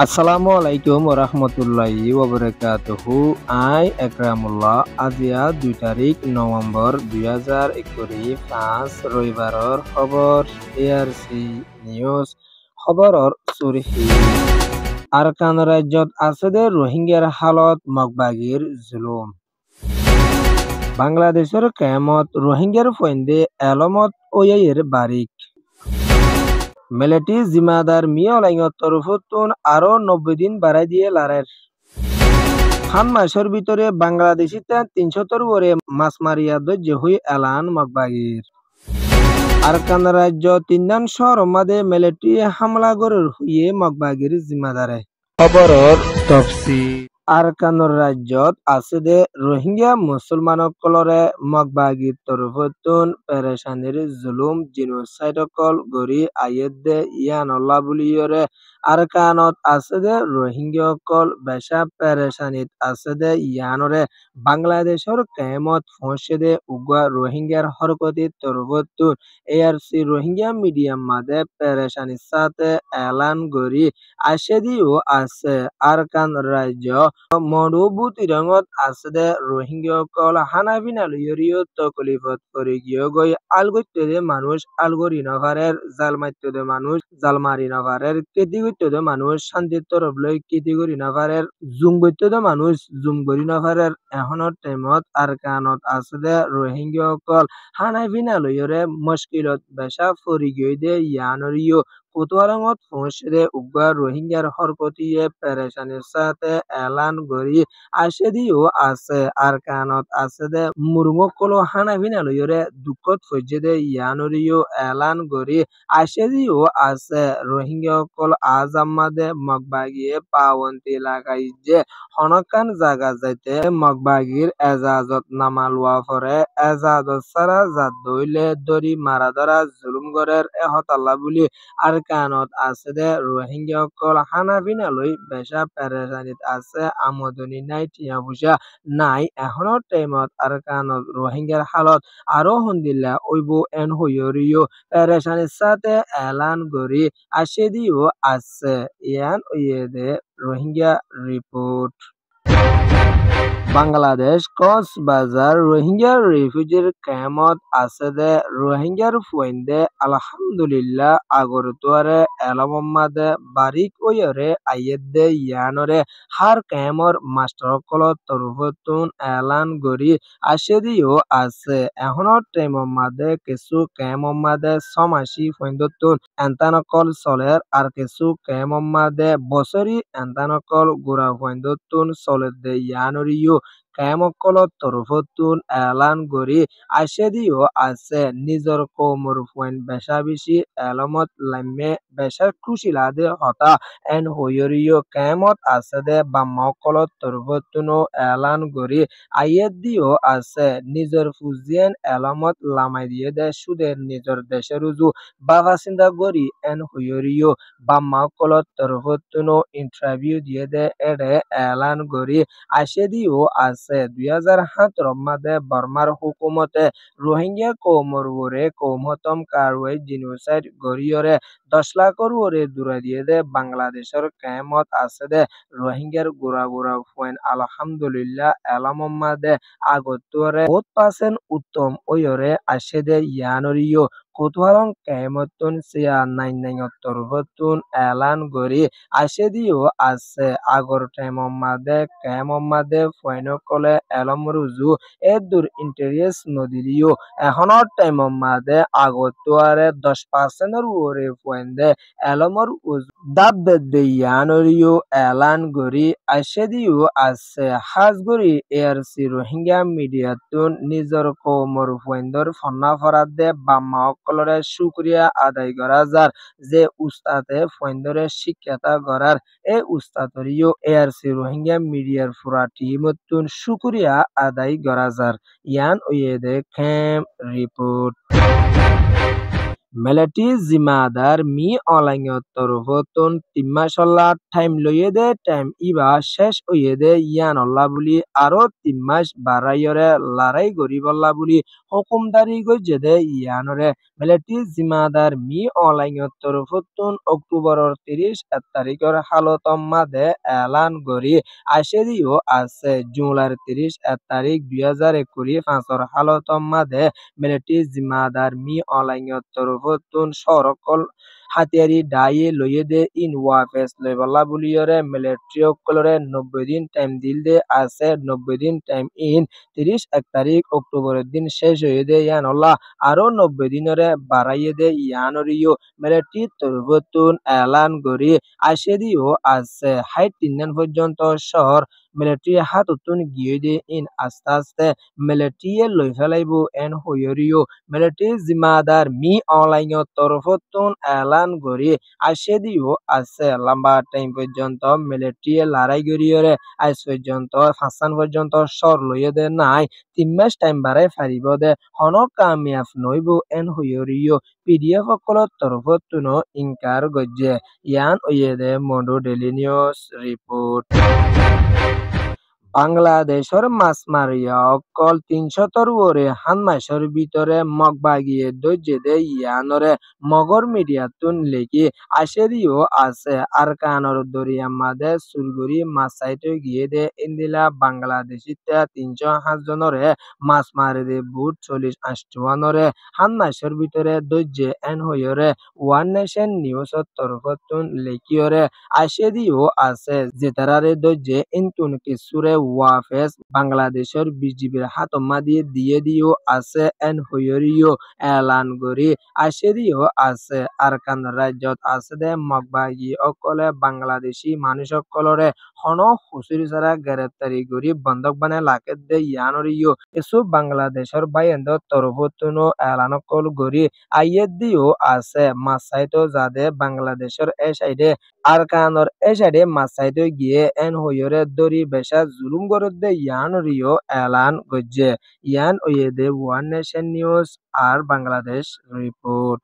আসসালামু আলাইকুম রহমতুল্লাহি ওবরাকাতুহু। আই একরামুল্লাহ। আজিয়া 2 তারিখ নভেম্বর 2025 রবিবাৰৰ খবৰ এআৰচি নিউজ খবৰৰ চুৰখি। আৰকান ৰাজ্যত আছে দে ৰোহিংগাৰ হালত মগবাগীৰ জুলুম। বাংলাদেশৰ কেমত ৰোহিংগাৰ ফৈন্দে এলমত ওয়াইয়ের বারিক। মেলেটি জিম্মাদার মিয়ালাইঙর তরফতুন আরো 90 দিন বাড়াই দিয়ে লারের। খান মাসের ভিতরে বাংলাদেশিতে 300 ওরে মাছ মারিয়া দৈর্য হই এলান মগবাগির। আরকান রাজ্য 3 শহর মাদে মেলেটি হামলা গরুর হুইয়ে মগবাগির জিম্মাদারে। খবরর তফসিল। আরকান রাজ্যত আছে দে রোহিঙ্গা মুসলমানসকলরে মগবাগির তরফতুন পেরেশানির জুলুম জিনোসাইডকল গরি আয়েদ দে ইয়ানল্লা বুলিয়রে। আরকানত আছে দে রোহিঙ্গাসকল বেশা পেরেশানিত আছে দে ইয়ানরে। বাংলাদেশের কেমত ফসে দে উগা রোহিঙ্গার হরকতির তরফতুন এআরসি রোহিঙ্গা মিডিয়াম মাদে পেরেশানির সাথে এলান গরি আশেদিও আছে। আরকান রাজ্য মরুভূতি রঙত আছে দে রোহিঙ্গাসকল হানাবিনা লইয়রিও তকলিফত পরি গিয়ে গই আলগত্যদে মানুষ আলগরি নভারের জালমাত্যদে মানুষ জালমারি নভারের কেতিগত্যদে মানুষ শান্তির তরফ লই কেতিগরি নভারের জুমগত্যদে মানুষ জুমগরি নভারের। এখনৰ টাইমত আরকানত আছে দে রোহিঙ্গাসকল হানাবিনা লইয়রে মুশকিলত বেশা পরি গিয়ে দে ইয়ানরিও কোতোয়ারঙত পৌঁছে দে উগা রোহিঙ্গার হরকতিয়ে পেরেশানির সাথে এলান গরি আশেদিও আছে। আরকানত আছে দে মুরুঙকলো হানাবিনা লইয়রে দুঃখত ফজ্জে দে ইয়ানরিও এলান গরি আশেদিও আছে। রোহিঙ্গাসকল আজ আমাদে মগবাগিয়ে পাওয়ন্তি লাগাই যে হনকান জাগা যাইতে মগবাগির এজাজত নামা লওয়া পরে এজাজত ছাড়া জাত দইলে দরি মারা ধরা জুলুম গরের এহতাল্লা বুলি আরকানত আছে দে রোহিঙ্গাসকল হানাবিনা লই বেশা পেরেশানিত আছে। আমদনি নাই, টিয়া পয়সা নাই। এখনৰ টাইমত আরকানত রোহিঙ্গার হালত আরো হন্দিল্লা ওইব এন হইয়রিও পেরেশানির সাথে এলান গরি আশেদিও আছে। ইয়ান ওয়েদে রোহিঙ্গা রিপোর্ট। বাংলাদেশ কক্সবাজার রোহিঙ্গা রিফিউজির ক্যাম্পত আছে দে রোহিঙ্গার ফুয়েন্দে আলহামদুলিল্লাহ আগরতোয়ারে এলমম্মাদে বারিক ওয়রে আইয়েদ দে ইয়ানরে হার ক্যাম্পর মাস্টারসকলৰ তরফতুন এলান গরি আশেদিও আছে। এখনৰ টাইমম্মাদে কিছু ক্যাম্পম্মাদে ছমাসি ফৈন্দতুন এন্তানকল চলের আর কিছু ক্যাম্পম্মাদে বছরি এন্তানকল গোড়া ফৈন্দতুন চলের দে ইয়ানরিও ক্যামকলত তরফতুন এলান গরি আশেদিও আছে। নিজর কৌমর ফুয়েন বেশা বেশি এলমত লাইমে বেশা খুশি লাদে হতা এন হইয়রিও ক্যামত আছে দে বাম্মাকলত তরফতুনো এলান গরি আইয়েদ দিও আছে। নিজর ফুজিয়েন এলমত লামাই দিয়ে দে সুদের নিজর দেশের রুজু বাবা চিন্তা গরি এন হইয়রিও বাম্মাকলত তরফতুনো ইন্টারভিউ দিয়ে দে এডে এলান গরি আশেদিও আছে। 2017 মাদে বর্মার হুকুমতে রোহিঙ্গা কৌমর ওরে কৌমতম কারওয়ে জিনোসাইড গরিয়রে 10 লাখর ওরে দূরা দিয়ে দে বাংলাদেশের ক্যামত আছে দে রোহিঙ্গার গোড়া গোড়া ফুয়েন আলহামদুলিল্লাহ এলামম্মাদে আগতরে 5% উত্তম ওয়রে আসে দে ইয়ানরিও কোতোয়ারং ক্যামতন সিয়া নাইন তরফতুন এলান গরি আশেদিও আছে। আগর টাইমম্মাদে ক্যামম্মাদে ফুয়েনকলে এলমরুজু এদুর ইন্টেরিয়াস নদীরিও এখনৰ টাইমম্মাদে আগতোয়ারে 10% ওরে ফুয়েন্দে এলমর উজু দাবদে ইয়ানরিও এলান গরি আশেদিও আছে। হাজগরি এআরসি রোহিঙ্গা মিডিয়াতুন নিজর কৌমর ফুয়েন্দর ফন্না ফরাদে বাম্মা অকলরে শুক্রিয়া আদায় করা যার যে উস্তাদে ফুয়েন্দরে শিক্ষাতা করার এ উস্তাদরিও এআরসি রোহিঙ্গা মিডিয়ার পুরা টিমতুন শুক্রিয়া আদায় করা যার। ইয়ান ওয়েদে ক্যাম্প রিপোর্ট। মেলেটি জিমাদার মি অলাইঙত তরফতন তিম্মাশল্লা টাইম লইয়ে দে টাইম ইবা শেষ হইয়ে দে ইয়ানল্লা বুলি আরো তিম্মাস বারাইয়রে লারাই গরিবল্লা বুলি হুকুমদারি গজ্জে দে ইয়ানরে মেলেটি জিমাদার মি অলাইঙত তরফতন অক্টোবরের 30 তারিখের হালতম মাদে এলান গরি আশেরিও আছে জুলাইয়ের 30 তারিখ 2021 5 হালতম মাদে মেলেটি জিমাদার মি অলাইঙত তরফতুন সরকল হাতিয়ারি ডাইয়ে লইয়ে দে ইন ওয়াফেস লইবল্লা বুলিয়রে মিলিটারি অকলরে 90 দিন টাইম দিল দে আছে 90 দিন টাইম ইন 31 তারিখ অক্টোবরের দিন শেষ হয়ে দে ইয়ানল্লাহ আরো 90 দিনরে বাড়াইয়ে দে ইয়ানরিও মিলিটারি তরফতুন এলান করি আসে দিও আছে 60 দিন পর্যন্ত শহর মিলিটারি হাততুন গিয়ে দে ইন আস্তে আস্তে মিলিটারি লই ফেলাইব এন হইরিও মিলিটারি জিম্মাদার মি অনলাইন তরফতুন এলান করি আসে দিও আছে লম্বা টাইম পর্যন্ত মিলিটারি লড়াই করিয়রে আজ পর্যন্ত 5 পর্যন্ত সর লইয়ে দে নাই 3 মাস টাইম বাড়াই ফারিব দে হন কামিয়াব নইব এন হইরিও পিডিএফ সকলের তরফতুন ইনকার গজ্জে ইয়ান ওয়ে দে মডু ডেইলি নিউজ রিপোর্ট বাংলাদেশের মাছমারিয়া অকল 300 ওরে হান মাসের ভিতরে মগ বাগিয়ে দৈর্য দে ইয়ানরে মগর মিডিয়াতুন লেখি আশেরিও আছে আর কানর দরিয়া মাদে সুলগুড়ি মাছাইতে গিয়ে দে ইন্দিলা বাংলাদেশিতে 307 জনরে মাছ মারি দে বুট 40-58 হান মাসের ভিতরে দৈর্য এন হইরে ওয়ান নেশন নিউজের তরফতুন লেখিয়রে আশেরিও আছে যেতারারে দৈর্য ইনতুন কিছুরে ওয়াফেস বাংলাদেশের বিজিবির হাতমা দিয়ে দিও আছে এন হইরিও এলান করি আশেরিও আছে আরকান রাজ্যত আছে দে মগবাগি অকলে বাংলাদেশি মানুষ অকলরে হন হুসুরি ছাড়া গ্রেপ্তারি করি বন্ধক বানে লাকে দে ইয়ানরিও এসব বাংলাদেশের বাইন্দ তরফতুনো এলান কল করি আইয়ে দিও আছে মাসাইতো যাদে বাংলাদেশের এ সাইডে আরকানর এ সাইডে মাসাইতো গিয়ে এন হইরে দরি বেশা জুলুম গরদে ইয়ান রিও এলান গজ্জে ইয়ান ওয়েদে ওয়ান নেশন নিউজ আর বাংলাদেশ রিপোর্ট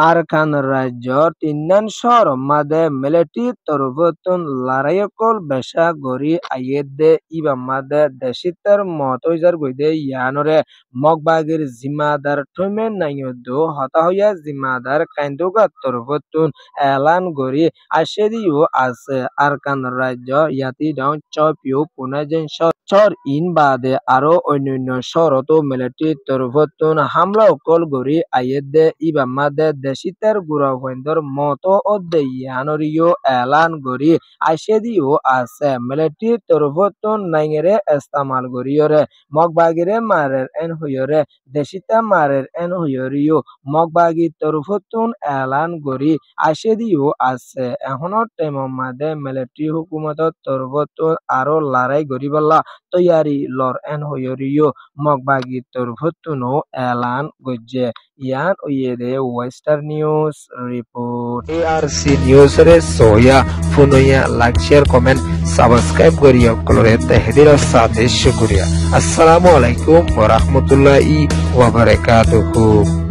আরকান রাজ্যর 3 শহর মাদে মিলিটারি তরফতুন লড়াইকল বেশা গরি আইয়েদে ইবা মাদে দেশিতার মতইজার গইদে ইয়ানরে মগবাগির জিম্মাদার ঠমে নাইয়দো হতা হইয়া জিম্মাদার কাইন্দুগা তরফতুন এলান গরি আশেরিও আছে আরকান রাজ্য ইয়াতি ডাউন চপিও পুনাজেন চর ইন বাদে আরো অন্যান্য শহরতো মিলিটারি তরফতুন হামলা অকল গরি আইয়েদে ইবা মাদে দেশিতার গুড়াবন্দর মতো অধ্যয়ানরিও এলান গরি আইসেদিও আছে মিলিটারি তরফতুন নাইঙেরে ইস্তেমাল গরিয়রে মগবাগিরে মারের এন হইয়রে দেশিতা মারের এন হইয়রিও মগবাগি তরফতুন এলান গরি আইসেদিও আছে এখনো টাইমের মাদে মিলিটারি হুকুমতর তরফতুন আরো লড়াই গরিবল্লা তৈয়ারি লর এন হইয়রিও মগবাগি তরফতুনো এলান গজ্জে ইয়ান ওয়েদে western news report ARC news রে সোয়া ফুনয়া লাইক শেয়ার কমেন্ট সাবস্ক্রাইব করিয়া কলরে তাহদির সাথে শুকরিয়া আসসালামু আলাইকুম ওয়া রাহমাতুল্লাহি ওয়া বারাকাতুহু।